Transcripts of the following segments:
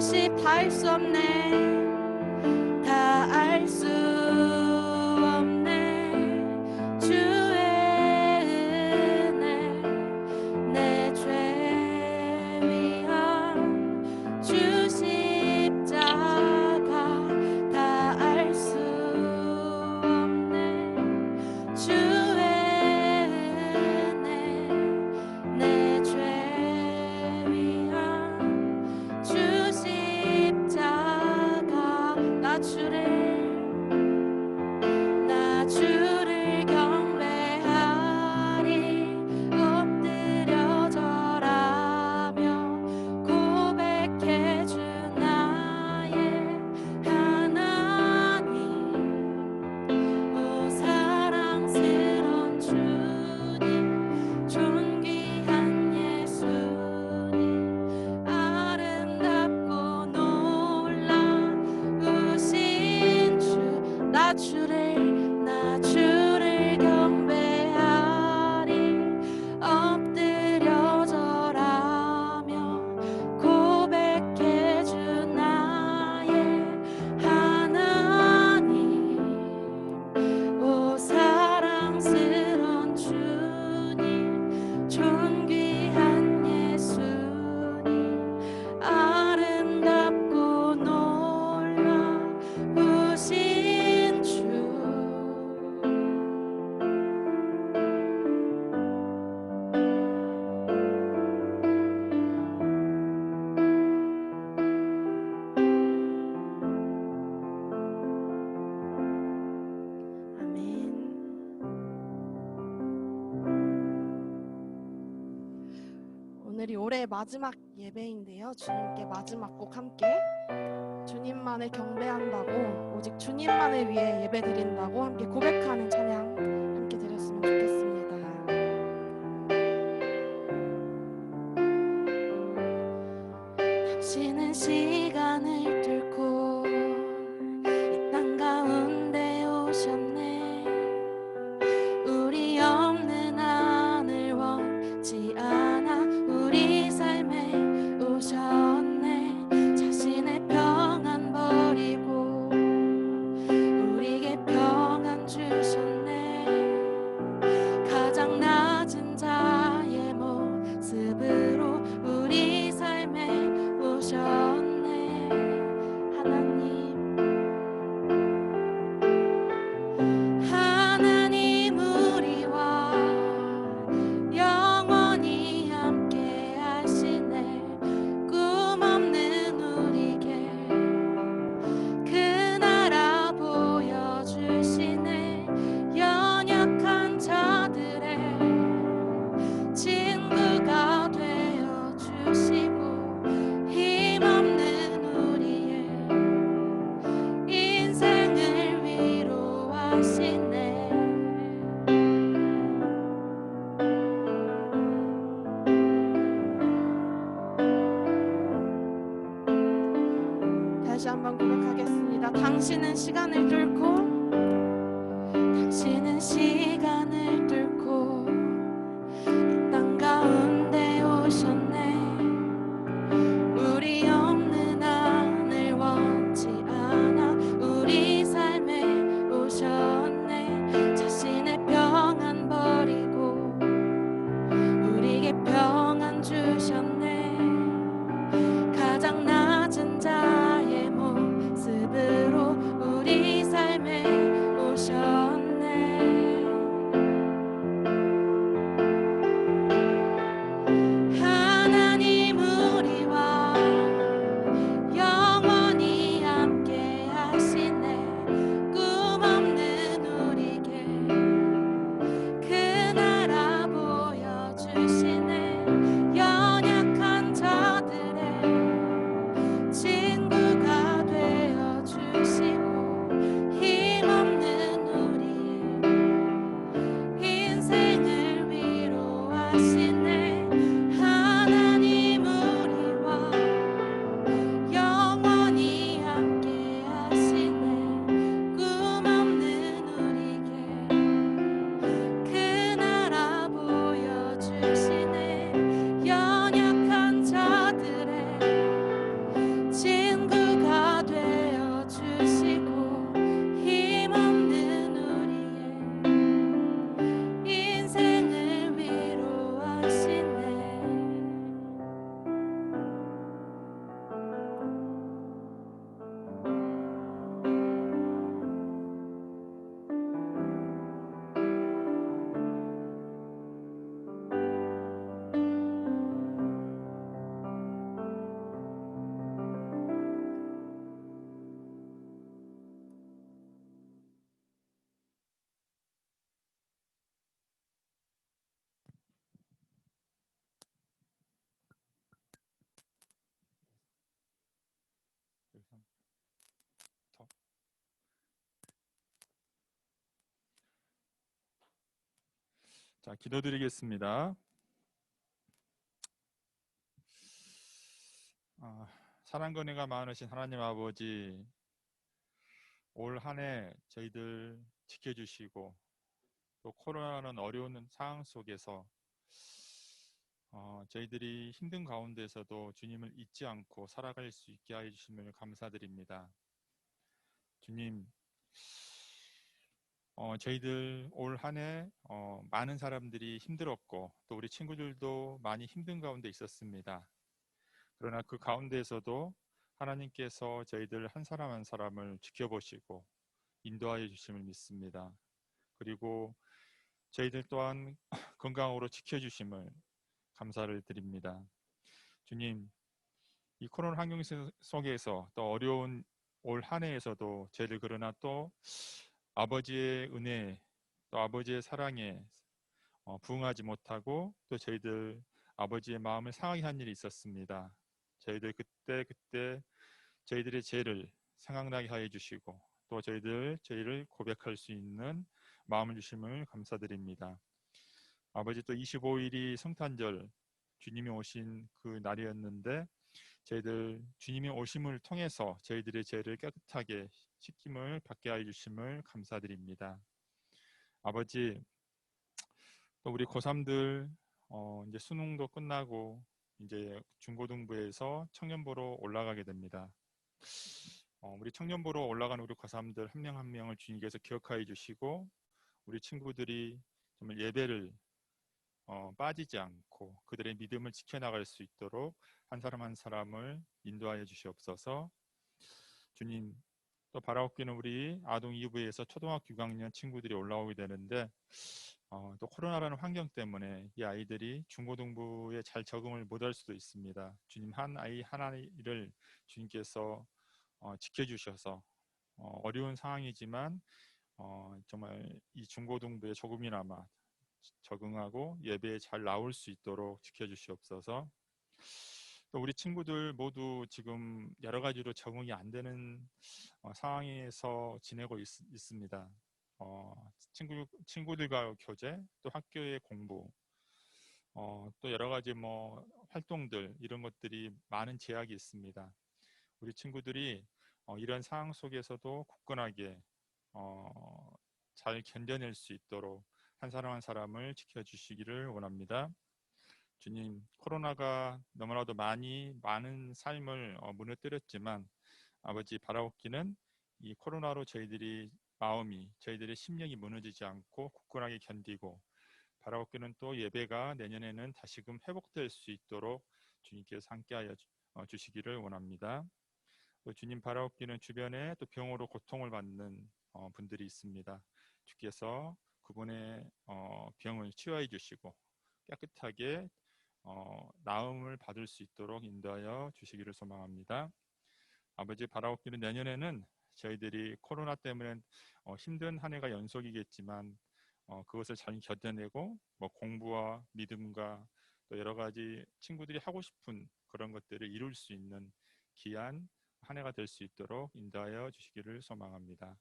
수십 다 알 수 없네. 다 알 수 없네. 주의 은혜 내 죄 위한 주 십자가 다 알 수 없네. 주의 은혜 내 죄 위한 주 십자가 나 주를 경배하리. 엎드려 절하며 고백해 주 나의 하나님. 오 사랑스런 주님 존귀한 예수님 아름답고 놀라우신 주. 나 주를 경배하리. 엎드려 절하며 고백해 주 나의 하나님. 오 사랑스런 주님 존귀한 예수님 아름답고 놀라우신 주. 아멘. 오늘이 올해의 마지막 예배인데요. 주님께 마지막 곡 함께 주님만을 경배한다고, 오직 주님만을 위해 예배 드린다고 함께 고백하는 찬양 함께 드렸으면 좋겠습니다. 당신은 시간을 뚫고 이 땅 가운데 오셨네. 우리 없는 하늘 원치 않아 우리 삶에 오셨네. 자신의 평안 버리고 우리에게 평안 주셨네. 가장 낮은 자의 모습으로 우리 삶에 오셨네. 하나님 우리와 영원히 함께 하시네. 꿈 없는 우리에게 그 나라 보여주시네. 연약한 자들의 친구가 되어주시고 힘없는 우리의 인생을 위로하시네. 다시 한번 고백하겠습니다. 당신은 시간을 뚫고 이 땅 가운데 오셨네. 우리 없는 하늘 원치 않아 우리 삶에 오셨네. 자신의 평안 버리고 우리에게 평안 주셨네. 가장 낮은 자의 모습으로 우리 삶에 오셨네. 자, 기도드리겠습니다. 사랑 은혜가 많으신 하나님 아버지, 올 한 해 저희들 지켜주시고 또 코로나라는 어려운 상황 속에서 저희들이 힘든 가운데서도 주님을 잊지 않고 살아갈 수 있게 하여 주심을 감사드립니다. 주님, 저희들 올 한 해 많은 사람들이 힘들었고 또 우리 친구들도 많이 힘든 가운데 있었습니다. 그러나 그 가운데에서도 하나님께서 저희들 한 사람 한 사람을 지켜보시고 인도하여 주심을 믿습니다. 그리고 저희들 또한 건강으로 지켜주심을 감사를 드립니다. 주님, 이 코로나 환경 속에서 또 어려운 올 한 해에서도 저희들 그러나 또 아버지의 은혜, 또 아버지의 사랑에 부응하지 못하고 또 저희들 아버지의 마음을 상하게 한 일이 있었습니다. 저희들 그때 저희들의 죄를 생각나게 하여 주시고 또 저희를 고백할 수 있는 마음을 주심을 감사드립니다. 아버지, 또 25일이 성탄절 주님이 오신 그 날이었는데 저희들 주님이 오심을 통해서 저희들의 죄를 깨끗하게 씻김을 받게 하여 주심을 감사드립니다. 아버지, 또 우리 고3들 이제 수능도 끝나고 이제 중고등부에서 청년부로 올라가게 됩니다. 우리 청년부로 올라가는 우리 고3들 한 명 한 명을 주님께서 기억하여 주시고 우리 친구들이 정말 예배를 빠지지 않고 그들의 믿음을 지켜나갈 수 있도록 한 사람 한 사람을 인도하여 주시옵소서. 주님, 또 바라옵기는 우리 아동 2부에서 초등학교 6학년 친구들이 올라오게 되는데 또 코로나라는 환경 때문에 이 아이들이 중고등부에 잘 적응을 못할 수도 있습니다. 주님, 한 아이 한 아이를 주님께서 지켜주셔서 어려운 상황이지만 정말 이 중고등부에 조금이나마 적응하고 예배에 잘 나올 수 있도록 지켜주시옵소서. 또 우리 친구들 모두 지금 여러 가지로 적응이 안 되는 상황에서 지내고 있습니다. 친구들과 교제, 또 학교의 공부, 또 여러 가지 활동들 이런 것들이 많은 제약이 있습니다. 우리 친구들이 이런 상황 속에서도 굳건하게 잘 견뎌낼 수 있도록 한 사람 한 사람을 지켜주시기를 원합니다. 주님, 코로나가 너무나도 많은 삶을 무너뜨렸지만 아버지, 바라옵기는 이 코로나로 저희들이 저희들의 심령이 무너지지 않고 굳건하게 견디고 바라옵기는 또 예배가 내년에는 다시금 회복될 수 있도록 주님께서 함께하여 주시기를 원합니다. 또 주님, 바라옵기는 주변에 또 병으로 고통을 받는 분들이 있습니다. 주께서 그분의 병을 치유해 주시고 깨끗하게 나음을 받을 수 있도록 인도하여 주시기를 소망합니다. 아버지, 바라옵기는 내년에는 저희들이 코로나 때문에 힘든 한 해가 연속이겠지만 그것을 잘 견뎌내고 공부와 믿음과 또 여러 가지 친구들이 하고 싶은 그런 것들을 이룰 수 있는 귀한 한 해가 될 수 있도록 인도하여 주시기를 소망합니다.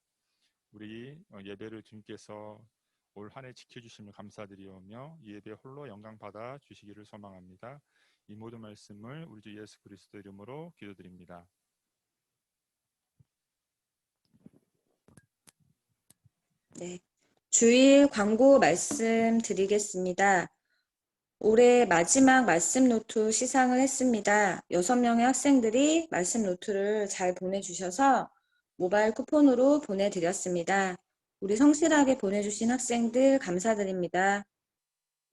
우리 예배를 주님께서 올 한 해 지켜주심을 감사드리오며 이 예배 홀로 영광 받아 주시기를 소망합니다. 이 모든 말씀을 우리 주 예수 그리스도 이름으로 기도드립니다. 네, 주일 광고 말씀드리겠습니다. 올해 마지막 말씀 노트 시상을 했습니다. 6명의 학생들이 말씀 노트를 잘 보내주셔서 모바일 쿠폰으로 보내드렸습니다. 우리 성실하게 보내주신 학생들 감사드립니다.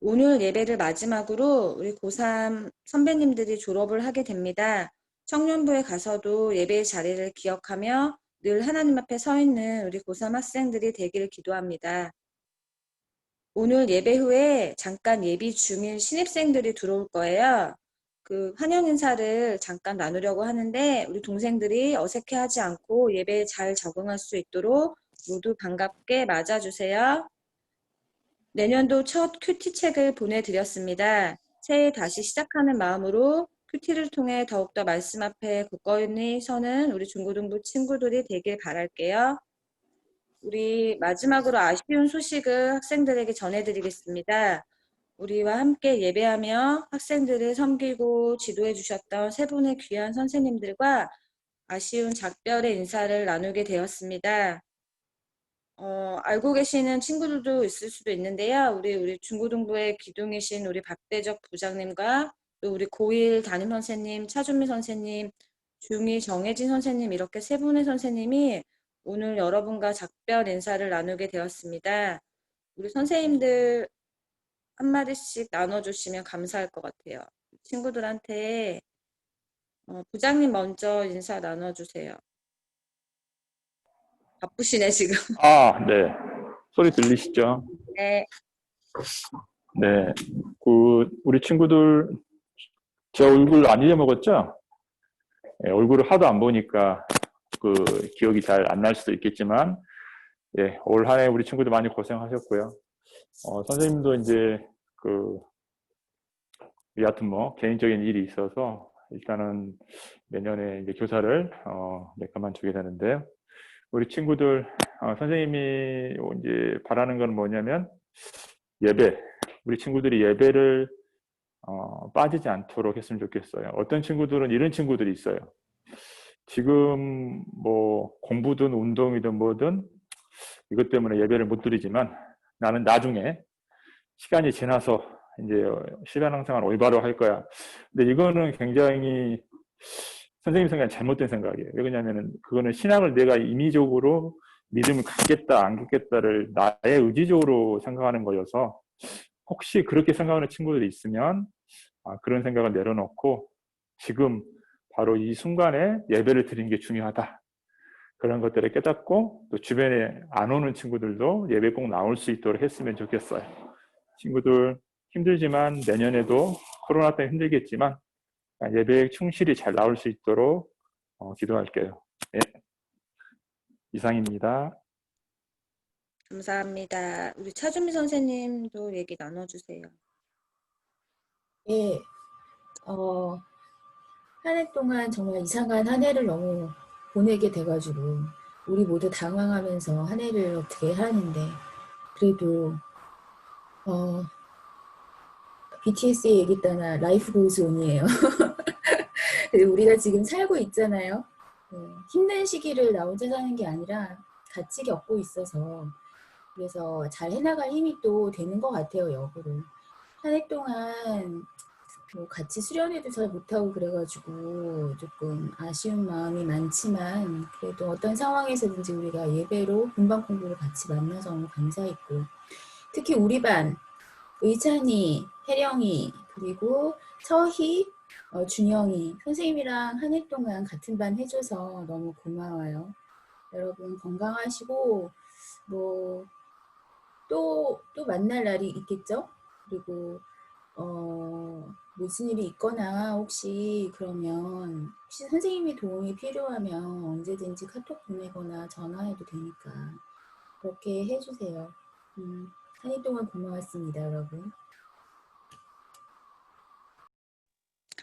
오늘 예배를 마지막으로 우리 고3 선배님들이 졸업을 하게 됩니다. 청년부에 가서도 예배의 자리를 기억하며 늘 하나님 앞에 서 있는 우리 고3 학생들이 되기를 기도합니다. 오늘 예배 후에 잠깐 예비 중일 신입생들이 들어올 거예요. 그 환영 인사를 잠깐 나누려고 하는데 우리 동생들이 어색해하지 않고 예배에 잘 적응할 수 있도록 모두 반갑게 맞아주세요. 내년도 첫 큐티 책을 보내드렸습니다. 새해 다시 시작하는 마음으로 큐티를 통해 더욱더 말씀 앞에 굳건히 서는 우리 중고등부 친구들이 되길 바랄게요. 우리 마지막으로 아쉬운 소식을 학생들에게 전해드리겠습니다. 우리와 함께 예배하며 학생들을 섬기고 지도해 주셨던 세 분의 귀한 선생님들과 아쉬운 작별의 인사를 나누게 되었습니다. 알고 계시는 친구들도 있을 수도 있는데요. 우리 중고등부의 기둥이신 우리 박대적 부장님과 또 우리 고1 담임 선생님, 차준미 선생님, 중2 정혜진 선생님 이렇게 세 분의 선생님이 오늘 여러분과 작별 인사를 나누게 되었습니다. 우리 선생님들 한마디씩 나눠주시면 감사할 것 같아요. 친구들한테 부장님 먼저 인사 나눠주세요. 바쁘시네 지금. 아, 네. 소리 들리시죠? 네. 네. 우리 친구들 제 얼굴 안 잊어먹었죠? 예, 얼굴을 하도 안 보니까 기억이 잘 안 날 수도 있겠지만, 예, 올 한 해 우리 친구들 많이 고생하셨고요. 선생님도 이제 여하튼 뭐 개인적인 일이 있어서 일단은 내년에 이제 교사를 몇 가만 주게 되는데요. 우리 친구들 선생님이 이제 바라는 건 뭐냐면 예배, 우리 친구들이 예배를 빠지지 않도록 했으면 좋겠어요. 어떤 친구들은 이런 친구들이 있어요. 지금 뭐 공부든 운동이든 뭐든 이것 때문에 예배를 못 드리지만 나는 나중에 시간이 지나서 이제 신앙생활 올바로 할 거야. 근데 이거는 굉장히 선생님 생각엔 잘못된 생각이에요. 왜 그러냐면은 그거는 신앙을 내가 임의적으로 믿음을 갖겠다 안 갖겠다를 나의 의지적으로 생각하는 거여서 혹시 그렇게 생각하는 친구들이 있으면 그런 생각을 내려놓고 지금 바로 이 순간에 예배를 드리는 게 중요하다. 그런 것들을 깨닫고 또 주변에 안 오는 친구들도 예배 꼭 나올 수 있도록 했으면 좋겠어요. 친구들 힘들지만 내년에도 코로나 때문에 힘들겠지만 예배에 충실히 잘 나올 수 있도록 기도할게요. 네. 이상입니다. 감사합니다. 우리 차준미 선생님도 얘기 나눠주세요. 네, 한 해 동안 정말 이상한 한 해를 너무 보내게 돼가지고 우리 모두 당황하면서 한 해를 어떻게 하는데 그래도 BTS의 얘기 따라 라이프 고즈 온이에요. 우리가 지금 살고 있잖아요. 힘든 시기를 나 혼자 사는 게 아니라 같이 겪고 있어서 그래서 잘 해나갈 힘이 또 되는 것 같아요. 역으로 한 해 동안 뭐 같이 수련회도 잘 못하고 그래가지고 조금 아쉬운 마음이 많지만 그래도 어떤 상황에서든지 우리가 예배로 분반 공부를 같이 만나서 너무 감사했고 특히 우리 반 의찬이, 혜령이 그리고 서희, 준영이 선생님이랑 한 해 동안 같은 반 해줘서 너무 고마워요. 여러분 건강하시고 뭐 또 만날 날이 있겠죠? 그리고 무슨 일이 있거나 혹시 그러면 혹시 선생님이 도움이 필요하면 언제든지 카톡 보내거나 전화해도 되니까 그렇게 해주세요. 한 해 동안 고마웠습니다, 여러분.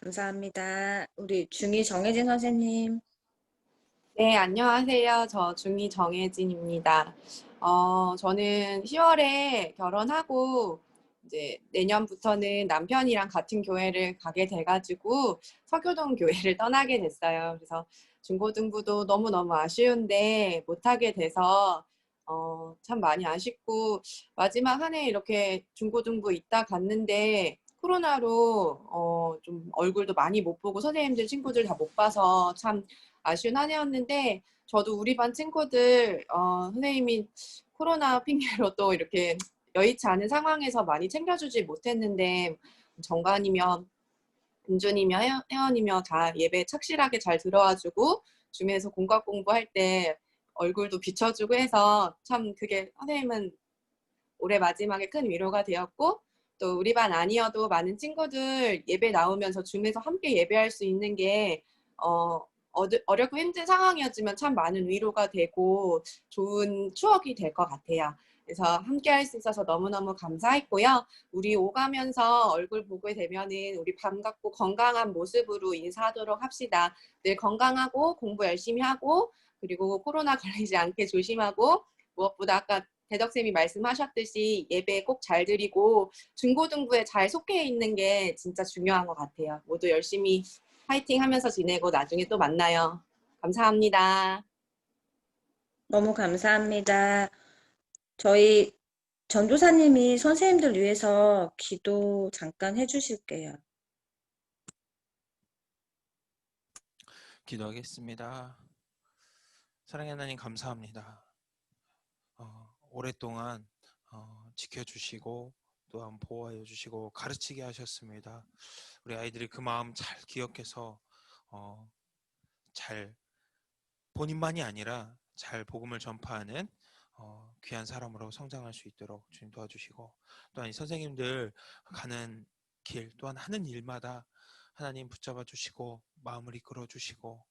감사합니다. 우리 중2 정혜진 선생님. 네, 안녕하세요. 저 중2 정혜진입니다. 저는 10월에 결혼하고 이제 내년부터는 남편이랑 같은 교회를 가게 돼가지고 서교동 교회를 떠나게 됐어요. 그래서 중고등부도 너무너무 아쉬운데 못하게 돼서 참 많이 아쉽고 마지막 한 해 이렇게 중고등부 있다 갔는데 코로나로 좀 얼굴도 많이 못 보고 선생님들 친구들 다 못 봐서 참 아쉬운 한 해였는데 저도 우리 반 친구들 선생님이 코로나 핑계로 또 이렇게 여의치 않은 상황에서 많이 챙겨주지 못했는데 정관이며 은준이며 혜원이며 다 예배 착실하게 잘 들어와주고 줌에서 공과 공부할 때 얼굴도 비춰주고 해서 참 그게 선생님은 올해 마지막에 큰 위로가 되었고 또 우리 반 아니어도 많은 친구들 예배 나오면서 줌에서 함께 예배할 수 있는 게 어렵고 힘든 상황이었지만 참 많은 위로가 되고 좋은 추억이 될 것 같아요. 그래서 함께 할 수 있어서 너무너무 감사했고요. 우리 오가면서 얼굴 보게 되면은 우리 반갑고 건강한 모습으로 인사하도록 합시다. 늘 건강하고 공부 열심히 하고 그리고 코로나 걸리지 않게 조심하고 무엇보다 아까 대덕쌤이 말씀하셨듯이 예배 꼭 잘 드리고 중고등부에 잘 속해 있는 게 진짜 중요한 것 같아요. 모두 열심히 파이팅 하면서 지내고 나중에 또 만나요. 감사합니다. 너무 감사합니다. 저희 전도사님이 선생님들 위해서 기도 잠깐 해주실게요. 기도하겠습니다. 사랑의 하나님 감사합니다. 오랫동안 지켜주시고 또한 보호하여 주시고 가르치게 하셨습니다. 우리 아이들이 그 마음 잘 기억해서 잘 본인만이 아니라 잘 복음을 전파하는 귀한 사람으로 성장할 수 있도록 주님 도와주시고 또한 이 선생님들 가는 길 또한 하는 일마다 하나님 붙잡아 주시고 마음을 이끌어 주시고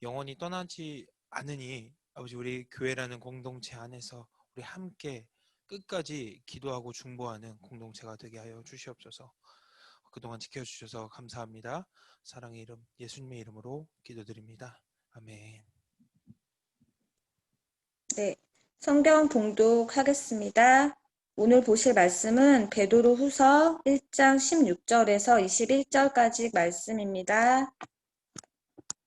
영원히 떠나지 않으니 아버지 우리 교회라는 공동체 안에서 우리 함께 끝까지 기도하고 중보하는 공동체가 되게 하여 주시옵소서. 그동안 지켜주셔서 감사합니다. 사랑의 이름 예수님의 이름으로 기도드립니다. 아멘. 네, 성경 봉독하겠습니다. 오늘 보실 말씀은 베드로후서 1장 16절에서 21절까지 말씀입니다.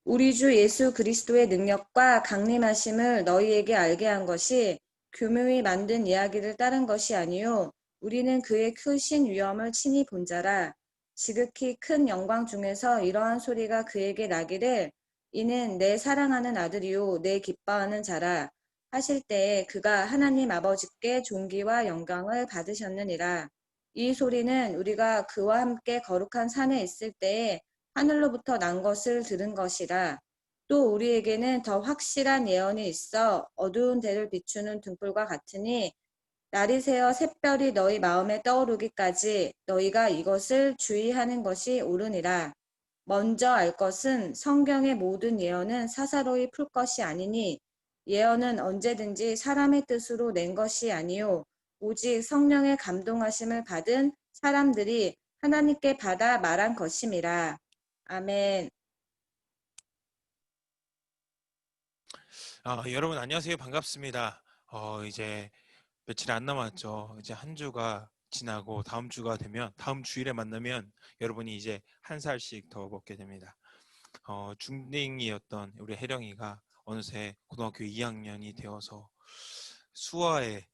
우리 주 예수 그리스도의 능력과 강림하심을 너희에게 알게 한 것이 교묘히 만든 이야기를 따른 것이 아니요 우리는 그의 크신 위엄을 친히 본 자라. 지극히 큰 영광 중에서 이러한 소리가 그에게 나기를 이는 내 사랑하는 아들이요 내 기뻐하는 자라 하실 때에 그가 하나님 아버지께 존귀와 영광을 받으셨느니라. 이 소리는 우리가 그와 함께 거룩한 산에 있을 때에 하늘로부터 난 것을 들은 것이라. 또 우리에게는 더 확실한 예언이 있어 어두운 데를 비추는 등불과 같으니 날이 새어 샛별이 너희 마음에 떠오르기까지 너희가 이것을 주의하는 것이 옳으니라. 먼저 알 것은 성경의 모든 예언은 사사로이 풀 것이 아니니 예언은 언제든지 사람의 뜻으로 낸 것이 아니요 오직 성령의 감동하심을 받은 사람들이 하나님께 받아 말한 것임이라. 아멘. 여러분 안녕하세요. 반갑습니다. 이제 며칠 안 남았죠. 이제 한 주가 지나고 다음 주가 되면 다음 주일에 만나면 여러분이 이제 한 살씩 더 먹게 됩니다. 중딩이었던 우리 혜령이가 어느새 고등학교 2학년이 되어서 수화에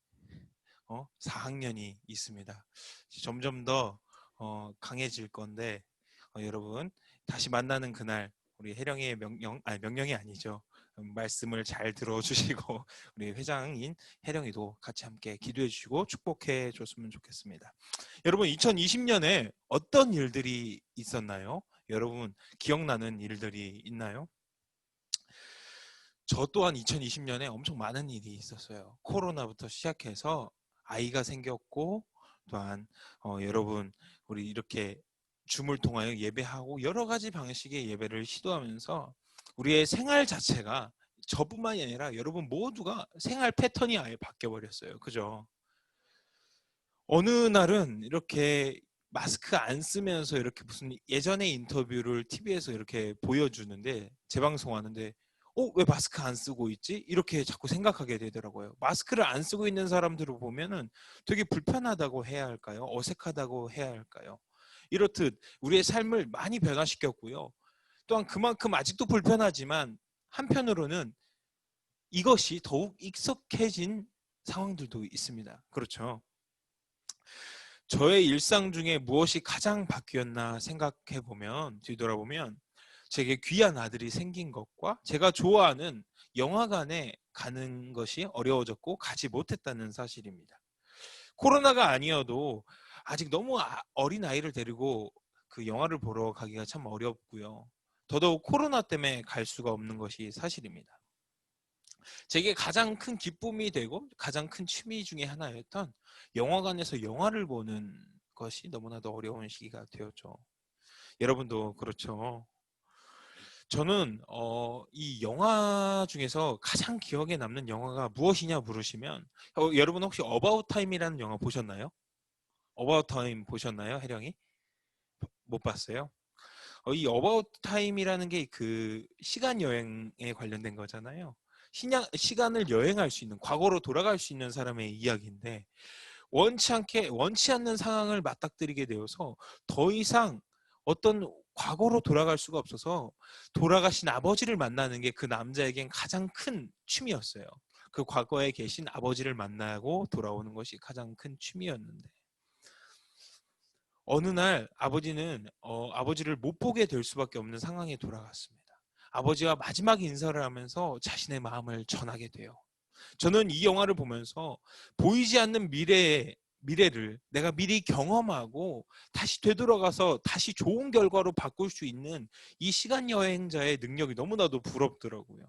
4학년이 있습니다. 점점 더 강해질 건데 여러분 다시 만나는 그날 우리 혜령이의 명령이 아니죠. 말씀을 잘 들어주시고 우리 회장인 혜령이도 같이 함께 기도해 주시고 축복해 줬으면 좋겠습니다. 여러분 2020년에 어떤 일들이 있었나요? 여러분 기억나는 일들이 있나요? 저 또한 2020년에 엄청 많은 일이 있었어요. 코로나부터 시작해서 아이가 생겼고 또한 여러분 우리 이렇게 줌을 통하여 예배하고 여러 가지 방식의 예배를 시도하면서 우리의 생활 자체가 저뿐만이 아니라 여러분 모두가 생활 패턴이 아예 바뀌어버렸어요. 그죠? 어느 날은 이렇게 마스크 안 쓰면서 이렇게 무슨 예전의 인터뷰를 TV에서 이렇게 보여주는데 재방송하는데 왜 마스크 안 쓰고 있지? 이렇게 자꾸 생각하게 되더라고요. 마스크를 안 쓰고 있는 사람들을 보면은 되게 불편하다고 해야 할까요? 어색하다고 해야 할까요? 이렇듯 우리의 삶을 많이 변화시켰고요. 또한 그만큼 아직도 불편하지만 한편으로는 이것이 더욱 익숙해진 상황들도 있습니다. 그렇죠? 저의 일상 중에 무엇이 가장 바뀌었나 생각해 보면 뒤돌아보면 제게 귀한 아들이 생긴 것과 제가 좋아하는 영화관에 가는 것이 어려워졌고 가지 못했다는 사실입니다. 코로나가 아니어도 아직 너무 어린 아이를 데리고 그 영화를 보러 가기가 참 어렵고요. 더더욱 코로나 때문에 갈 수가 없는 것이 사실입니다. 제게 가장 큰 기쁨이 되고 가장 큰 취미 중에 하나였던 영화관에서 영화를 보는 것이 너무나도 어려운 시기가 되었죠. 여러분도 그렇죠. 저는 이 영화 중에서 가장 기억에 남는 영화가 무엇이냐 물으시면 여러분 혹시 어바웃 타임이라는 영화 보셨나요? 어바웃 타임 보셨나요, 혜령이? 못 봤어요? 이 어바웃 타임이라는 게 그 시간 여행에 관련된 거잖아요. 시간을 여행할 수 있는, 과거로 돌아갈 수 있는 사람의 이야기인데 원치 않는 상황을 맞닥뜨리게 되어서 더 이상 어떤 과거로 돌아갈 수가 없어서 돌아가신 아버지를 만나는 게 그 남자에겐 가장 큰 취미였어요. 그 과거에 계신 아버지를 만나고 돌아오는 것이 가장 큰 취미였는데 어느 날 아버지는 아버지를 못 보게 될 수밖에 없는 상황에 돌아갔습니다. 아버지와 마지막 인사를 하면서 자신의 마음을 전하게 돼요. 저는 이 영화를 보면서 보이지 않는 미래를 내가 미리 경험하고 다시 되돌아가서 다시 좋은 결과로 바꿀 수 있는 이 시간 여행자의 능력이 너무나도 부럽더라고요.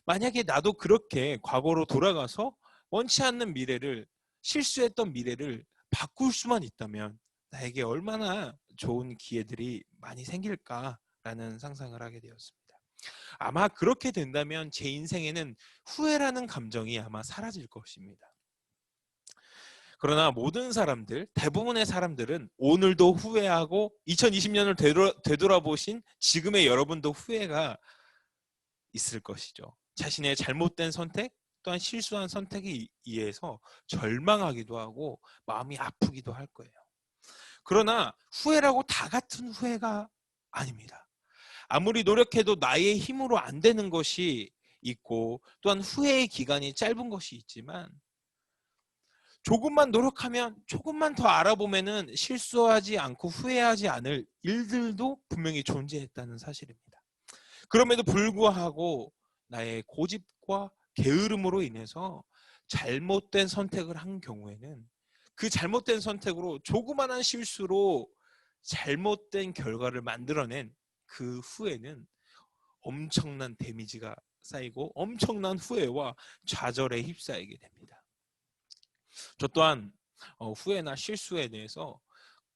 만약에 나도 그렇게 과거로 돌아가서 원치 않는 미래를, 실수했던 미래를 바꿀 수만 있다면 나에게 얼마나 좋은 기회들이 많이 생길까라는 상상을 하게 되었습니다. 아마 그렇게 된다면 제 인생에는 후회라는 감정이 아마 사라질 것입니다. 그러나 모든 사람들, 대부분의 사람들은 오늘도 후회하고 2020년을 되돌아보신 지금의 여러분도 후회가 있을 것이죠. 자신의 잘못된 선택 또한 실수한 선택에 의해서 절망하기도 하고 마음이 아프기도 할 거예요. 그러나 후회라고 다 같은 후회가 아닙니다. 아무리 노력해도 나의 힘으로 안 되는 것이 있고 또한 후회의 기간이 짧은 것이 있지만 조금만 노력하면 조금만 더 알아보면은 실수하지 않고 후회하지 않을 일들도 분명히 존재했다는 사실입니다. 그럼에도 불구하고 나의 고집과 게으름으로 인해서 잘못된 선택을 한 경우에는 그 잘못된 선택으로 조그마한 실수로 잘못된 결과를 만들어낸 그 후에는 엄청난 데미지가 쌓이고 엄청난 후회와 좌절에 휩싸이게 됩니다. 저 또한 후회나 실수에 대해서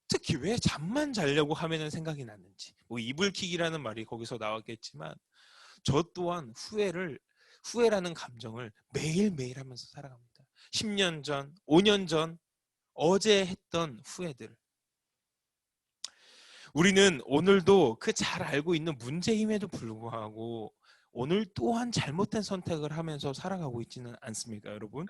특히 왜 잠만 자려고 하면은 생각이 났는지, 뭐 이불킥이라는 말이 거기서 나왔겠지만 저 또한 후회라는 감정을 매일매일 하면서 살아갑니다. 10년 전, 5년 전, 어제 했던 후회들. 우리는 오늘도 그 잘 알고 있는 문제임에도 불구하고 오늘 또한 잘못된 선택을 하면서 살아가고 있지는 않습니까, 여러분?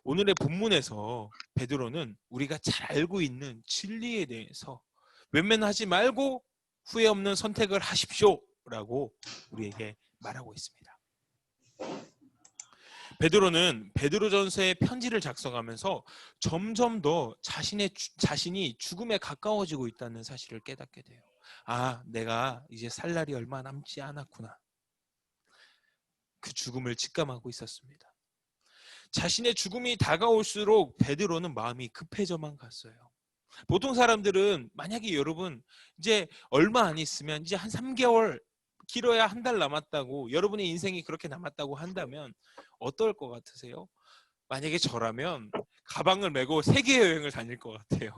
오늘의 본문에서 베드로는 우리가 잘 알고 있는 진리에 대해서 외면하지 말고 후회 없는 선택을 하십시오라고 우리에게 말하고 있습니다. 베드로는 베드로전서의 편지를 작성하면서 점점 더 자신이 죽음에 가까워지고 있다는 사실을 깨닫게 돼요. 아, 내가 이제 살 날이 얼마 남지 않았구나. 그 죽음을 직감하고 있었습니다. 자신의 죽음이 다가올수록 베드로는 마음이 급해져만 갔어요. 보통 사람들은 만약에 여러분 이제 얼마 안 있으면 이제 한 3개월, 길어야 한 달 남았다고, 여러분의 인생이 그렇게 남았다고 한다면 어떨 것 같으세요? 만약에 저라면 가방을 메고 세계 여행을 다닐 것 같아요.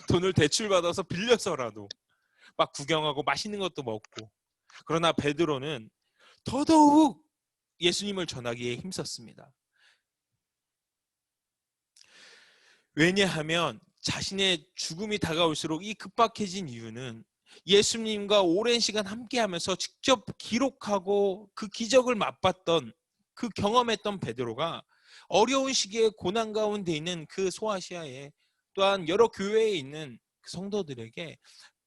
돈을 대출받아서 빌려서라도 막 구경하고 맛있는 것도 먹고. 그러나 베드로는 더더욱 예수님을 전하기에 힘썼습니다. 왜냐하면 자신의 죽음이 다가올수록 이 급박해진 이유는 예수님과 오랜 시간 함께하면서 직접 기록하고 그 기적을 맛봤던, 그 경험했던 베드로가 어려운 시기에 고난 가운데 있는 그 소아시아에 또한 여러 교회에 있는 그 성도들에게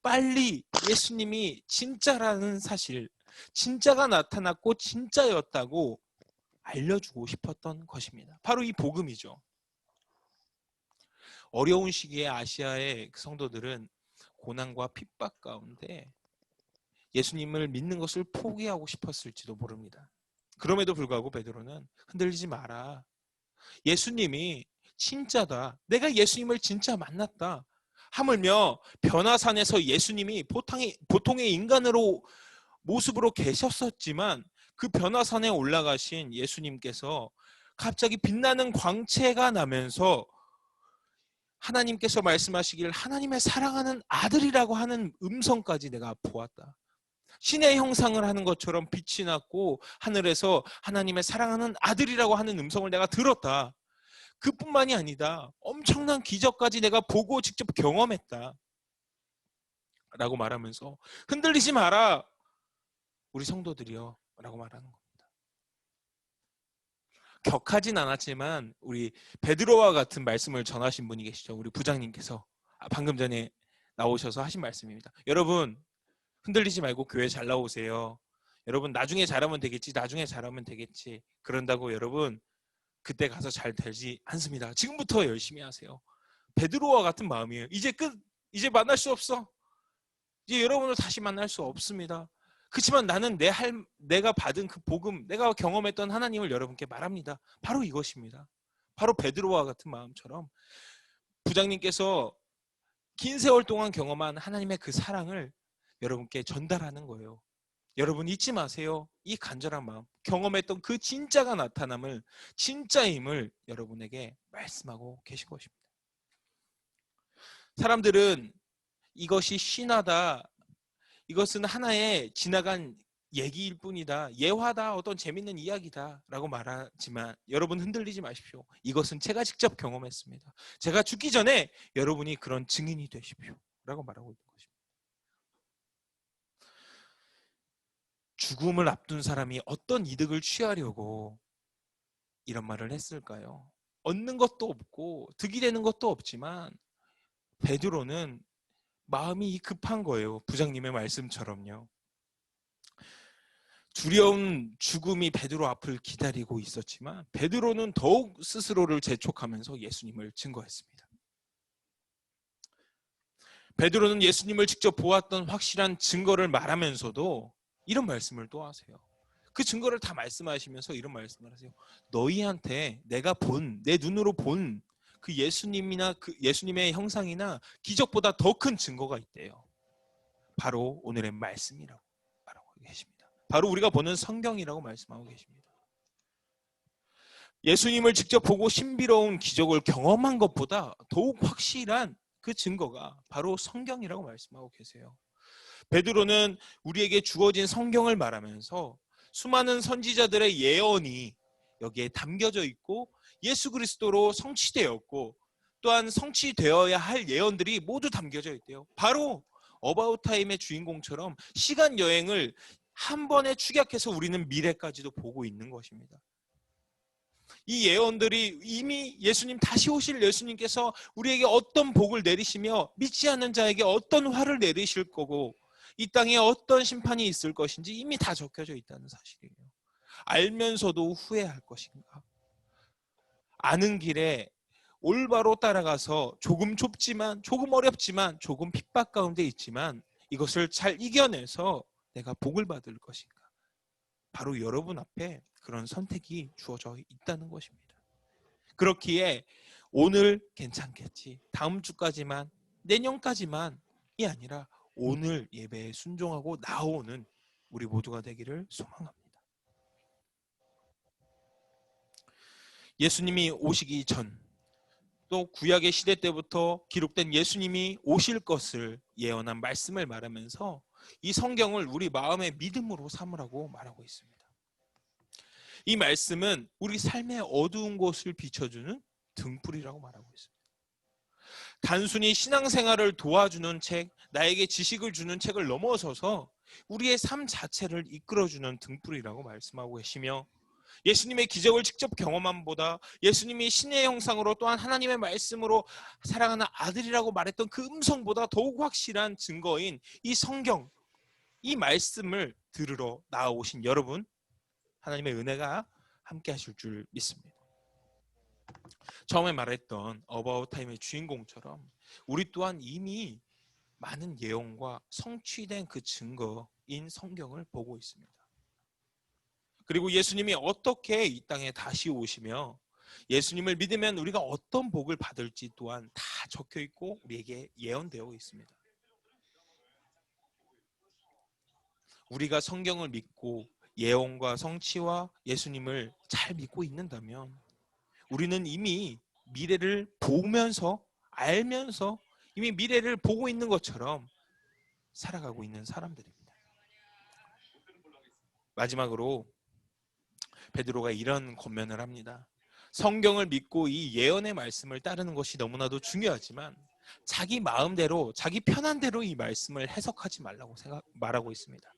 빨리 예수님이 진짜라는 사실, 진짜가 나타났고 진짜였다고 알려주고 싶었던 것입니다. 바로 이 복음이죠. 어려운 시기에 아시아의 성도들은 고난과 핍박 가운데 예수님을 믿는 것을 포기하고 싶었을지도 모릅니다. 그럼에도 불구하고 베드로는 흔들리지 마라. 예수님이 진짜다. 내가 예수님을 진짜 만났다. 하물며 변화산에서 예수님이 보통의 인간으로 모습으로 계셨었지만 그 변화산에 올라가신 예수님께서 갑자기 빛나는 광채가 나면서 하나님께서 말씀하시길 하나님의 사랑하는 아들이라고 하는 음성까지 내가 보았다. 신의 형상을 하는 것처럼 빛이 났고 하늘에서 하나님의 사랑하는 아들이라고 하는 음성을 내가 들었다. 그뿐만이 아니다. 엄청난 기적까지 내가 보고 직접 경험했다. 라고 말하면서 흔들리지 마라. 우리 성도들이요. 라고 말하는 겁니다. 격하진 않았지만 우리 베드로와 같은 말씀을 전하신 분이 계시죠. 우리 부장님께서 방금 전에 나오셔서 하신 말씀입니다. 여러분 흔들리지 말고 교회 잘 나오세요. 여러분 나중에 잘하면 되겠지. 나중에 잘하면 되겠지. 그런다고 여러분 그때 가서 잘 되지 않습니다. 지금부터 열심히 하세요. 베드로와 같은 마음이에요. 이제 끝. 이제 만날 수 없어. 이제 여러분을 다시 만날 수 없습니다. 그렇지만 나는 내가 받은 그 복음, 내가 경험했던 하나님을 여러분께 말합니다. 바로 이것입니다. 바로 베드로와 같은 마음처럼 부장님께서 긴 세월 동안 경험한 하나님의 그 사랑을 여러분께 전달하는 거예요. 여러분 잊지 마세요. 이 간절한 마음, 경험했던 그 진짜가 나타남을, 진짜임을 여러분에게 말씀하고 계신 것입니다. 사람들은 이것이 신화다, 이것은 하나의 지나간 얘기일 뿐이다, 예화다, 어떤 재밌는 이야기다 라고 말하지만 여러분 흔들리지 마십시오. 이것은 제가 직접 경험했습니다. 제가 죽기 전에 여러분이 그런 증인이 되십시오 라고 말하고 있는 것입니다. 죽음을 앞둔 사람이 어떤 이득을 취하려고 이런 말을 했을까요? 얻는 것도 없고 득이 되는 것도 없지만 베드로는 마음이 급한 거예요. 부장님의 말씀처럼요. 두려운 죽음이 베드로 앞을 기다리고 있었지만 베드로는 더욱 스스로를 재촉하면서 예수님을 증거했습니다. 베드로는 예수님을 직접 보았던 확실한 증거를 말하면서도 이런 말씀을 또 하세요. 그 증거를 다 말씀하시면서 이런 말씀을 하세요. 너희한테 내가 내 눈으로 본 그 예수님이나 그 예수님의 형상이나 기적보다 더 큰 증거가 있대요. 바로 오늘의 말씀이라고 말하고 계십니다. 바로 우리가 보는 성경이라고 말씀하고 계십니다. 예수님을 직접 보고 신비로운 기적을 경험한 것보다 더욱 확실한 그 증거가 바로 성경이라고 말씀하고 계세요. 베드로는 우리에게 주어진 성경을 말하면서 수많은 선지자들의 예언이 여기에 담겨져 있고 예수 그리스도로 성취되었고 또한 성취되어야 할 예언들이 모두 담겨져 있대요. 바로 어바웃 타임의 주인공처럼 시간 여행을 한 번에 축약해서 우리는 미래까지도 보고 있는 것입니다. 이 예언들이 이미 예수님 다시 오실 예수님께서 우리에게 어떤 복을 내리시며 믿지 않는 자에게 어떤 화를 내리실 거고 이 땅에 어떤 심판이 있을 것인지 이미 다 적혀져 있다는 사실이에요. 알면서도 후회할 것인가? 아는 길에 올바로 따라가서 조금 좁지만 조금 어렵지만 조금 핍박 가운데 있지만 이것을 잘 이겨내서 내가 복을 받을 것인가? 바로 여러분 앞에 그런 선택이 주어져 있다는 것입니다. 그렇기에 오늘 괜찮겠지, 다음 주까지만, 내년까지만이 아니라 오늘 예배에 순종하고 나오는 우리 모두가 되기를 소망합니다. 예수님이 오시기 전, 또 구약의 시대 때부터 기록된 예수님이 오실 것을 예언한 말씀을 말하면서 이 성경을 우리 마음의 믿음으로 삼으라고 말하고 있습니다. 이 말씀은 우리 삶의 어두운 곳을 비춰주는 등불이라고 말하고 있습니다. 단순히 신앙생활을 도와주는 책, 나에게 지식을 주는 책을 넘어서서 우리의 삶 자체를 이끌어주는 등불이라고 말씀하고 계시며 예수님의 기적을 직접 경험함보다 예수님이 신의 형상으로 또한 하나님의 말씀으로 사랑하는 아들이라고 말했던 그 음성보다 더욱 확실한 증거인 이 성경, 이 말씀을 들으러 나오신 여러분, 하나님의 은혜가 함께 하실 줄 믿습니다. 처음에 말했던 어바웃 타임의 주인공처럼 우리 또한 이미 많은 예언과 성취된 그 증거인 성경을 보고 있습니다. 그리고 예수님이 어떻게 이 땅에 다시 오시며 예수님을 믿으면 우리가 어떤 복을 받을지 또한 다 적혀 있고 우리에게 예언되어 있습니다. 우리가 성경을 믿고 예언과 성취와 예수님을 잘 믿고 있는다면 우리는 이미 미래를 보면서 알면서 이미 미래를 보고 있는 것처럼 살아가고 있는 사람들입니다. 마지막으로 베드로가 이런 권면을 합니다. 성경을 믿고 이 예언의 말씀을 따르는 것이 너무나도 중요하지만 자기 마음대로 자기 편한 대로 이 말씀을 해석하지 말라고 말하고 있습니다.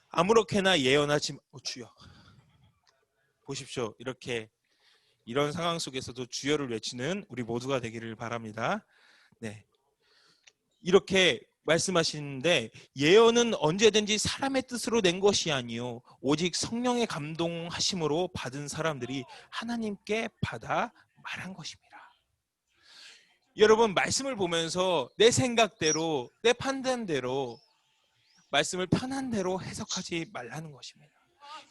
아무렇게나 예언하지 주여. 보십시오. 이런 상황 속에서도 주여를 외치는 우리 모두가 되기를 바랍니다. 네. 이렇게 말씀하시는데 예언은 언제든지 사람의 뜻으로 낸 것이 아니요 오직 성령의 감동하심으로 받은 사람들이 하나님께 받아 말한 것입니다. 여러분 말씀을 보면서 내 생각대로 내 판단대로 말씀을 편한 대로 해석하지 말라는 것입니다.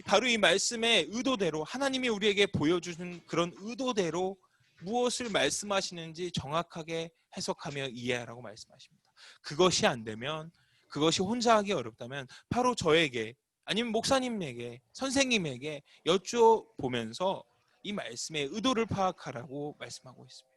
바로 이 말씀의 의도대로 하나님이 우리에게 보여주는 그런 의도대로 무엇을 말씀하시는지 정확하게 해석하며 이해하라고 말씀하십니다. 그것이 안 되면 그것이 혼자 하기 어렵다면 바로 저에게 아니면 목사님에게 선생님에게 여쭤보면서 이 말씀의 의도를 파악하라고 말씀하고 있습니다.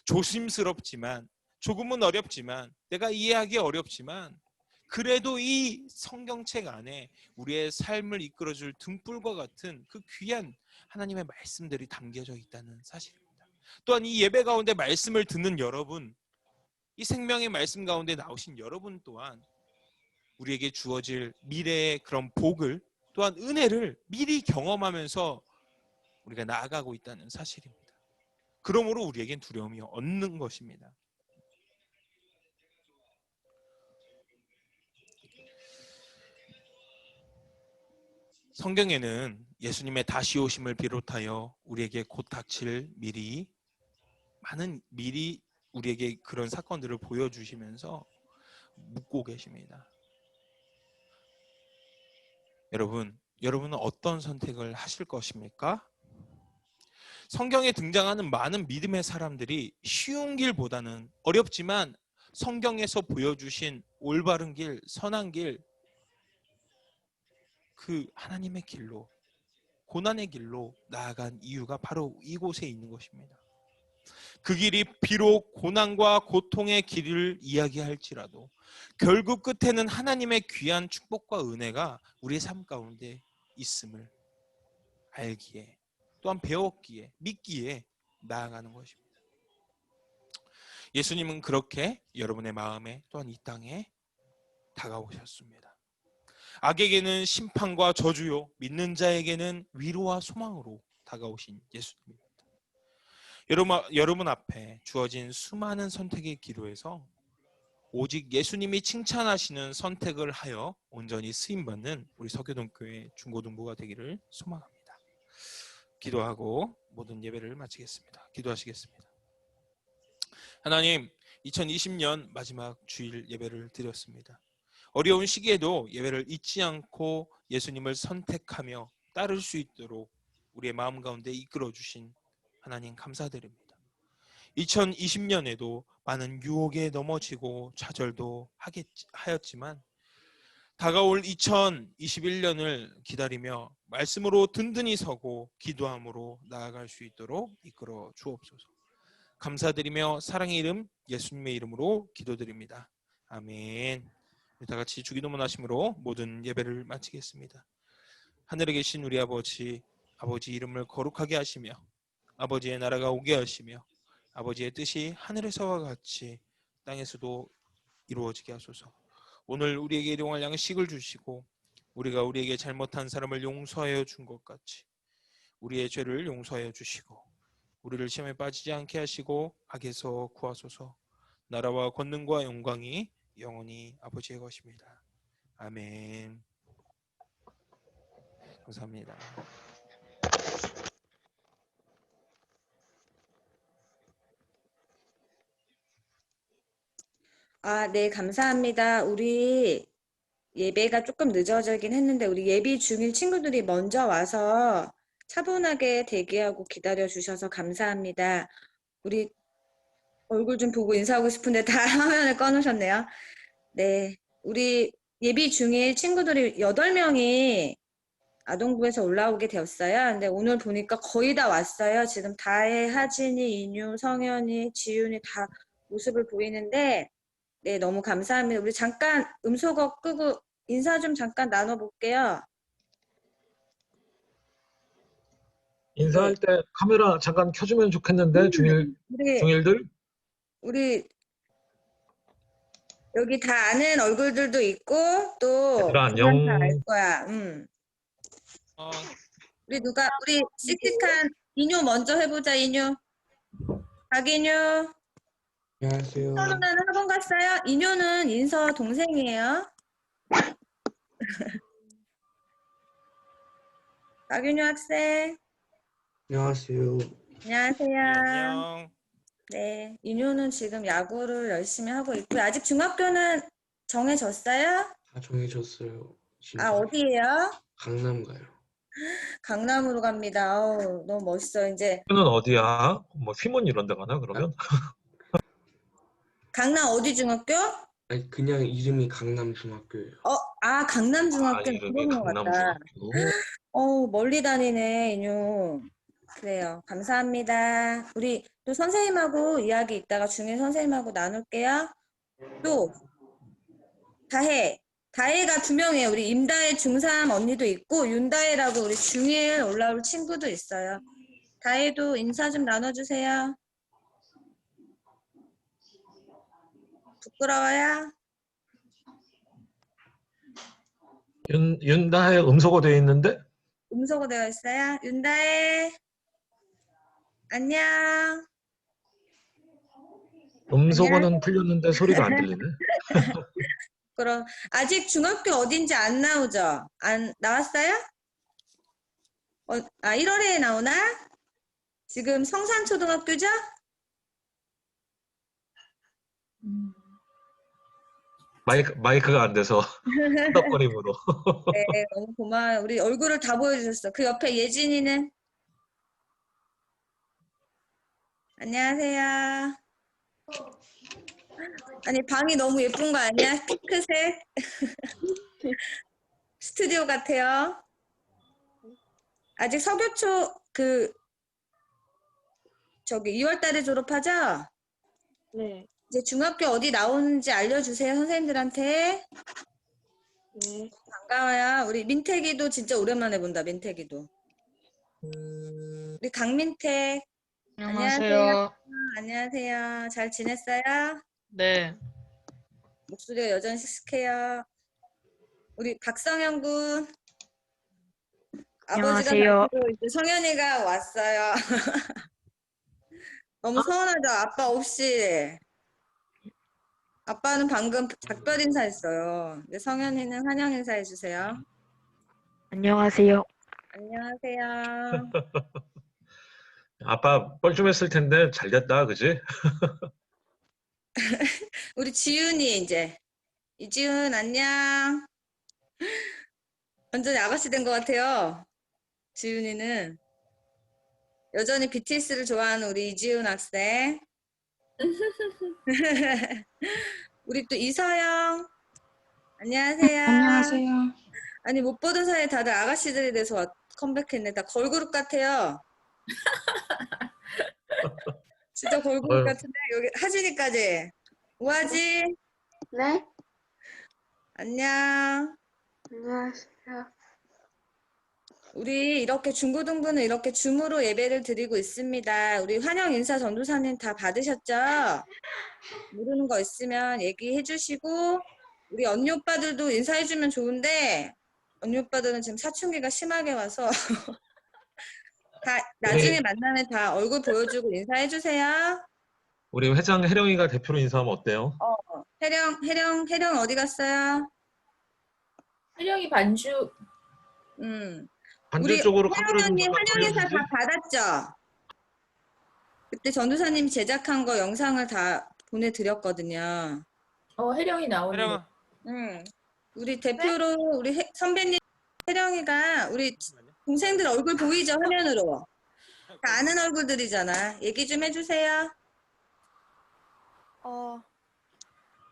조심스럽지만 조금은 어렵지만 내가 이해하기 어렵지만 그래도 이 성경책 안에 우리의 삶을 이끌어줄 등불과 같은 그 귀한 하나님의 말씀들이 담겨져 있다는 사실입니다. 또한 이 예배 가운데 말씀을 듣는 여러분, 이 생명의 말씀 가운데 나오신 여러분 또한 우리에게 주어질 미래의 그런 복을 또한 은혜를 미리 경험하면서 우리가 나아가고 있다는 사실입니다. 그러므로 우리에겐 두려움이 없는 것입니다. 성경에는 예수님의 다시 오심을 비롯하여 우리에게 곧 닥칠 미리 우리에게 그런 사건들을 보여주시면서 묻고 계십니다. 여러분은 어떤 선택을 하실 것입니까? 성경에 등장하는 많은 믿음의 사람들이 쉬운 길보다는 어렵지만 성경에서 보여주신 올바른 길, 선한 길, 그 하나님의 길로, 고난의 길로 나아간 이유가 바로 이곳에 있는 것입니다. 그 길이 비록 고난과 고통의 길을 이야기할지라도 결국 끝에는 하나님의 귀한 축복과 은혜가 우리의 삶 가운데 있음을 알기에 또한 배웠기에 믿기에 나아가는 것입니다. 예수님은 그렇게 여러분의 마음에 또한 이 땅에 다가오셨습니다. 악에게는 심판과 저주요 믿는 자에게는 위로와 소망으로 다가오신 예수님입니다. 여러분 앞에 주어진 수많은 선택의 기로에서 오직 예수님이 칭찬하시는 선택을 하여 온전히 쓰임받는 우리 서교동교회 중고등부가 되기를 소망합니다. 기도하고 모든 예배를 마치겠습니다. 기도하시겠습니다. 하나님, 2020년 마지막 주일 예배를 드렸습니다. 어려운 시기에도 예배를 잊지 않고 예수님을 선택하며 따를 수 있도록 우리의 마음 가운데 이끌어 주신 하나님 감사드립니다. 2020년에도 많은 유혹에 넘어지고 좌절도 하였지만 다가올 2021년을 기다리며 말씀으로 든든히 서고 기도함으로 나아갈 수 있도록 이끌어 주옵소서. 감사드리며 사랑의 이름 예수님의 이름으로 기도드립니다. 아멘. 다 같이 주기도문 하심으로 모든 예배를 마치겠습니다. 하늘에 계신 우리 아버지 이름을 거룩하게 하시며 아버지의 나라가 오게 하시며 아버지의 뜻이 하늘에서와 같이 땅에서도 이루어지게 하소서. 오늘 우리에게 일용할 양식을 주시고 우리가 우리에게 잘못한 사람을 용서하여 준 것 같이 우리의 죄를 용서하여 주시고 우리를 시험에 빠지지 않게 하시고 악에서 구하소서. 나라와 권능과 영광이 영원히 아버지의 것입니다. 아멘. 감사합니다. 네, 감사합니다. 우리 예배가 조금 늦어지긴 했는데 우리 예비 중일 친구들이 먼저 와서 차분하게 대기하고 기다려 주셔서 감사합니다. 우리 얼굴 좀 보고 인사하고 싶은데 다 화면을 꺼놓으셨네요. 네, 우리 예비 중일 친구들이 8명이 아동부에서 올라오게 되었어요. 근데 오늘 보니까 거의 다 왔어요. 지금 다혜, 하진이, 인유, 성현이, 지윤이 다 모습을 보이는데 네, 너무 감사합니다. 우리 잠깐 음소거 끄고 인사 좀 잠깐 나눠볼게요. 인사할 때 카메라 잠깐 켜주면 좋겠는데 우리 중일들. 우리 여기 다 아는 얼굴들도 있고 또 얘들아, 보면 다 안녕. 알 거야. 우리 씩씩한 인효 먼저 해보자. 인효. 박인효. 안녕하세요. 인서 누나는 학원 갔어요? 인효는 인서 동생이에요. 박인효 학생. 안녕하세요. 안녕하세요. 안녕. 네, 인효는 지금 야구를 열심히 하고 있고요. 아직 중학교는 정해졌어요? 다 정해졌어요. 지금 아, 어디예요? 강남 가요. 강남으로 갑니다. 어우, 너무 멋있어. 이제 는 어디야? 뭐 휘문 이런 데 가나 그러면? 강남 어디 중학교? 아니 그냥 이름이 강남 중학교예요. 강남 아, 중학교 이름이 들어본 것 강남 같다. 중학교. 멀리 다니네, 인효. 그래요. 감사합니다. 우리 또 선생님하고 이야기 이따가 중일 선생님하고 나눌게요. 또 다혜가 2명이에요. 우리 임다혜 중3 언니도 있고 윤다혜라고 우리 중1 올라올 친구도 있어요. 다혜도 인사 좀 나눠주세요. 부끄러워요? 윤다혜 음소거 돼 있는데? 음소거 되어 있어요? 윤다혜 안녕. 음소거는 풀렸는데 소리가 안 들리네. 그럼 아직 중학교 어딘지 안 나오죠? 안 나왔어요? 1월에 나오나? 지금 성산초등학교죠? 마이크가 안 돼서 끄덕거림으로. 네, 너무 고마워요. 우리 얼굴을 다 보여주셨어. 그 옆에 예진이는? 안녕하세요. 아니, 방이 너무 예쁜 거 아니야? 핑크색? 스튜디오 같아요. 아직 서교초 2월 달에 졸업하죠? 네. 이제 중학교 어디 나오는지 알려주세요, 선생님들한테. 네. 반가워요. 우리 민택이도 진짜 오랜만에 본다, 민택이도. 우리 강민택. 안녕하세요. 안녕하세요. 잘 지냈어요? 네. 목소리가 여전히 씩씩해요. 우리 박성현 군. 아버지가 안녕하세요. 밝히고 이제 성현이가 왔어요. 너무 서운하죠? 아빠 없이. 아빠는 방금 작별 인사했어요. 근데 성현이는 환영 인사해 주세요. 안녕하세요. 안녕하세요. 아빠 뻘쭘했을 텐데 잘 됐다, 그지? 우리 지윤이 이제. 이지훈 안녕. 완전히 아가씨 된 것 같아요. 지윤이는. 여전히 BTS를 좋아하는 우리 이지훈 학생. 우리 또 이서영. 안녕하세요. 안녕하세요. 아니 못 보던 사이에 다들 아가씨들이 돼서 컴백했네. 다 걸그룹 같아요. 진짜 걸그룹 같은데 여기 하진이까지. 우아지. 네, 안녕. 안녕하세요. 우리 이렇게 중고등부는 이렇게 줌으로 예배를 드리고 있습니다. 우리 환영 인사 전도사님 다 받으셨죠? 모르는 거 있으면 얘기해 주시고 우리 언니 오빠들도 인사해 주면 좋은데 언니 오빠들은 지금 사춘기가 심하게 와서 다 나중에 만나면 다 얼굴 보여주고 인사해 주세요. 우리 회장 혜령이가 대표로 인사하면 어때요? 혜령 어디 갔어요? 혜령이 반주. 반대 우리 쪽으로 혜령 카메라 좀 언니 환영 인사 돌려주지. 다 받았죠? 그때 전도사님 제작한 거 영상을 다 보내드렸거든요. 혜령이 나오는. 혜령아. 우리 대표로 우리 선배님 혜령이가 우리 동생들 얼굴 보이죠? 화면으로. 다 아는 얼굴들이잖아. 얘기 좀 해주세요.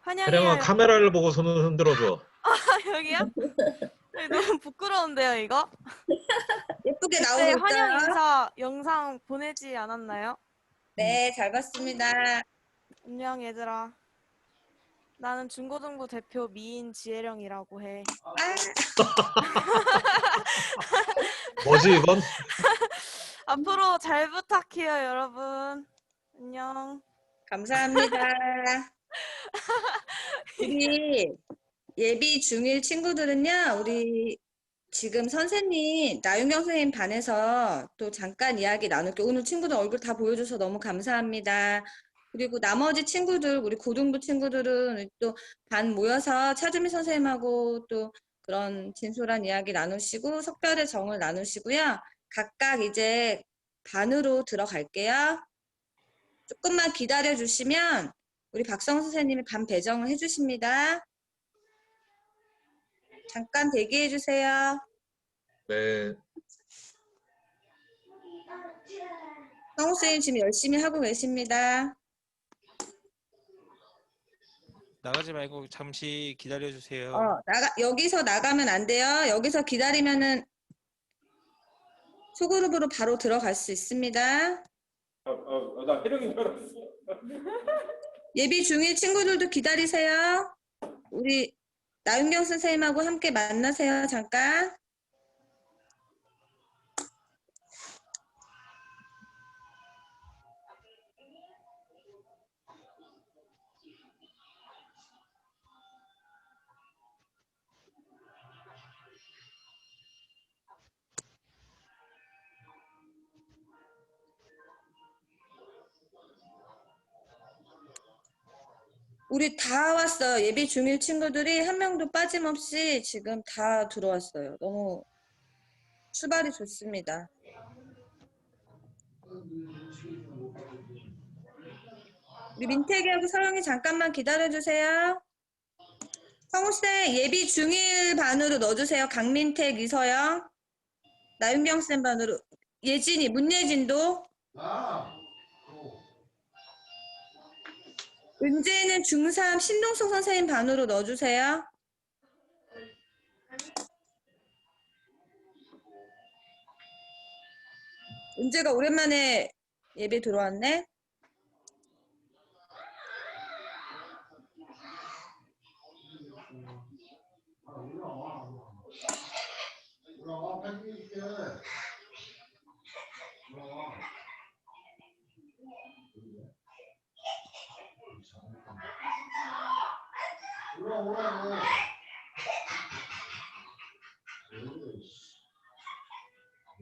환영해요. 혜령아 카메라를 보고 손을 흔들어줘. 여기요? 너무 부끄러운데요, 이거? 예쁘게 그때 나오고 환영 있어요. 인사 영상 보내지 않았나요? 네, 잘 봤습니다. 안녕 얘들아. 나는 중고등부 대표 미인 지혜령이라고 해. 뭐지 이건? 앞으로 잘 부탁해요, 여러분. 안녕. 감사합니다. 우리 예비 중1 친구들은요, 우리 지금 선생님, 나윤경 선생님 반에서 또 잠깐 이야기 나눌게요. 오늘 친구들 얼굴 다 보여줘서 너무 감사합니다. 그리고 나머지 친구들, 우리 고등부 친구들은 또 반 모여서 차주미 선생님하고 또 그런 진솔한 이야기 나누시고 석별의 정을 나누시고요. 각각 이제 반으로 들어갈게요. 조금만 기다려 주시면 우리 박성 선생님이 반 배정을 해주십니다. 잠깐 대기해 주세요. 네. 성우 선생님 지금 열심히 하고 계십니다. 나가지 말고 잠시 기다려 주세요. 여기서 나가면 안 돼요. 여기서 기다리면은 소그룹으로 바로 들어갈 수 있습니다. 나 혜령인 줄 알았어. 예비 중1 친구들도 기다리세요. 우리 나윤경 선생님하고 함께 만나세요. 잠깐. 우리 다 왔어요. 예비 중1 친구들이 한 명도 빠짐없이 지금 다 들어왔어요. 너무 출발이 좋습니다. 우리 민태기하고 서영이 잠깐만 기다려주세요. 성우쌤 예비 중1 반으로 넣어주세요. 강민택, 이서영. 나윤경쌤 반으로. 예진이, 문예진도. 은재는 중3 신동숙 선생님 반으로 넣어주세요. 은재가 오랜만에 예배 들어왔네.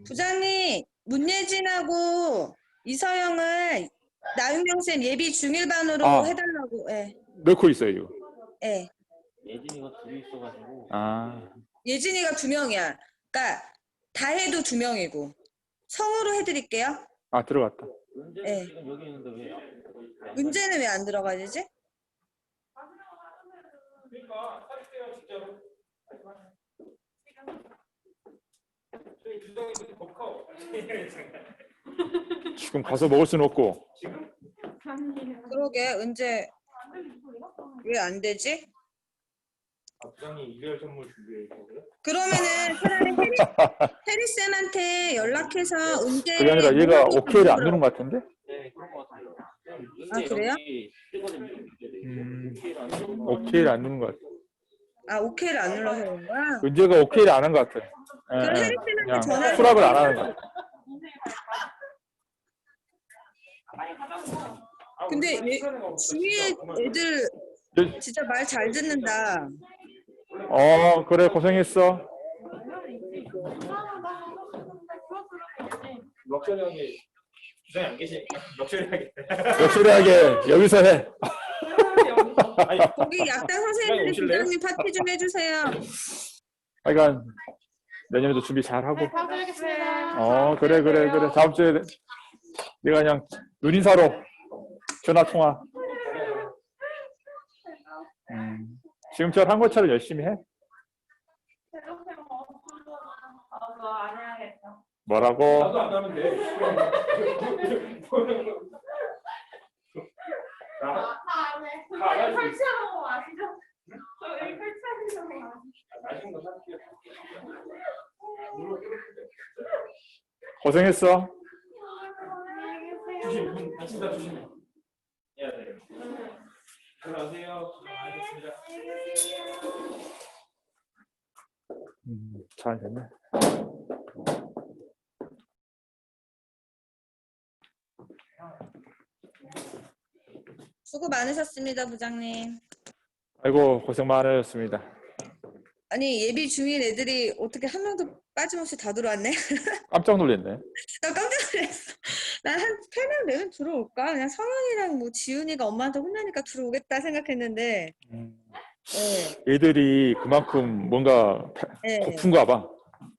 부장님, 문예진하고 이서영을 나윤경쌤 예비 중1반으로 해달라고. 예. 넣고 있어요, 지금. 예. 예진이가 둘이 있어가지고. 예진이가 2명이야. 그러니까 다 해도 2명이고. 성우로 해드릴게요. 들어갔다. 은재는 예. 지금 여기 있는데 왜? 은재는 왜 안 들어가지지? 그러니까 사주세요 진짜로. 지금 가서 먹을 수는 없고. 그러게, 은재 왜 안 되지? 부장님 이별 선물 준비해 주세요. 그러면은 차라리 해리쌤한테 연락해서 은재. 그게 아니라 얘가 오케이를 안 누른 것 같은데? 네, 그런 것 같아요. 그래요? 오케이를 안 누른 것 같아. 오케이를 안 눌러서 그런 거야? 은재가 오케이를 안 한 것 같아. 그럼 해리쌤한테 그냥 전화를. 수락을 안 하는 것 같아. 근데 주위에 애들 진짜 말 잘 듣는다. 그래, 고생했어. 럭셔리하게 부장님 안 계시니까 역시하게 여기서 해. 거기 약당 선생님들이 부장님 파티 좀 해주세요. 하여간 내년에도 준비 잘 하고. 그래. 다음 주에 내가 그냥 눈인사로 전화 통화. 지금처럼 한 것처럼 열심히 해. 뭐라고? 나도 안 하면 돼. 설치하는 거 아시죠? 저희 설치하는 거 아시죠? 고생했어. 조심, 다친다 조심해. 예, 네. 들어가세요. 알겠습니다. 잘 됐네. 수고 많으셨습니다, 부장님. 아이고, 고생 많으셨습니다. 아니, 예비 중인 애들이 어떻게 한 명도 빠짐없이 다 들어왔네? 깜짝 놀랐네. 나 깜짝 놀랐어. 난 한 3명, 4명 들어올까? 그냥 성현이랑 뭐 지훈이가 엄마한테 혼나니까 들어오겠다 생각했는데, 네, 애들이 그만큼 뭔가 네, 고픈가 봐.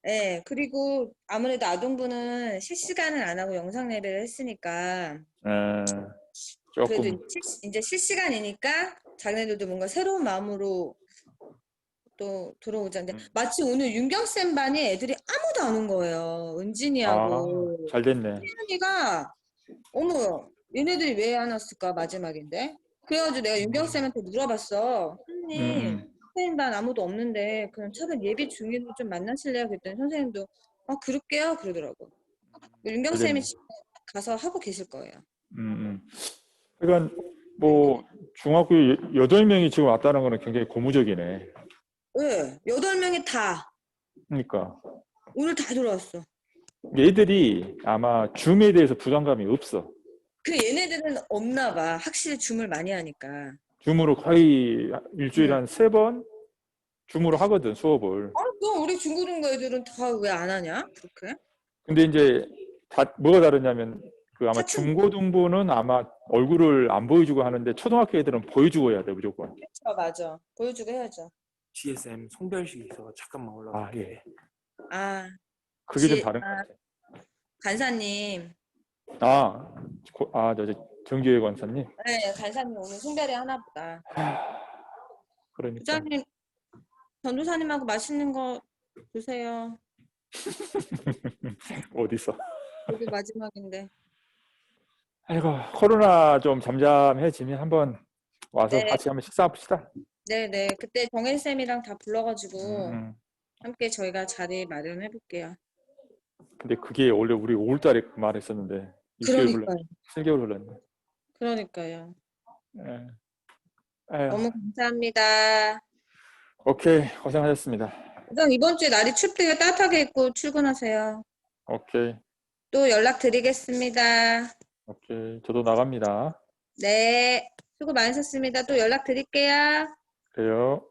네. 그리고 아무래도 아동부는 실시간을 안 하고 영상 예배를 했으니까, 그래도 조금 이제 실시간이니까 자기네들도 뭔가 새로운 마음으로 또 들어오자는데 마치 오늘 윤경쌤 반에 애들이 아무도 안 온 거예요. 은진이하고 잘 됐네. 태연이가 어머 얘네들이 왜 안 왔을까 마지막인데 그래가지고 내가 윤경쌤한테 물어봤어. 선생님 선생님 반 아무도 없는데 그럼 차라리 예비 중인으로 좀 만나실래요? 그랬더니 선생님도 그럴게요 그러더라고. 윤경쌤이 집에 가서 하고 계실 거예요. 그러니까 뭐 중학교 8명이 지금 왔다는 거는 굉장히 고무적이네. 네, 8명이 다 그러니까 오늘 다 들어왔어. 얘들이 아마 줌에 대해서 부담감이 없어. 그 얘네들은 없나 봐. 확실히 줌을 많이 하니까. 줌으로 거의 일주일에 한 3번 줌으로 하거든, 수업을. 그럼 우리 중고등부 애들은 다 왜 안 하냐? 그렇게? 근데 이제 뭐가 다르냐면 그 아마 중고등부는 아마 얼굴을 안 보여주고 하는데 초등학교 애들은 보여주고 해야 돼, 무조건. 그렇죠, 맞아. 보여주고 해야죠. GSM 송별식이 있어서 잠깐만 올라가. 예. 그게 좀 다른 것 같아. 간사님. 정규혜 관사님. 네, 간사님 오늘 송별회 하나 보다. 그러니까. 부장님, 전도사님하고 맛있는 거 드세요. 어디서? 여기 마지막인데. 아이고, 코로나 좀 잠잠해지면 한번 와서 같이 한번 식사합시다. 네네. 그때 정혜쌤이랑 다 불러가지고 함께 저희가 자리 마련해 볼게요. 근데 그게 원래 우리 5월달에 말했었는데 6개월 흘렀네. 7개월 흘렀네. 그러니까요. 네. 너무 감사합니다. 오케이, 고생하셨습니다. 부장 이번 주에 날이 춥대요. 따뜻하게 입고 출근하세요. 오케이. 또 연락드리겠습니다. 오케이, 저도 나갑니다. 네. 수고 많으셨습니다. 또 연락드릴게요. 그래요.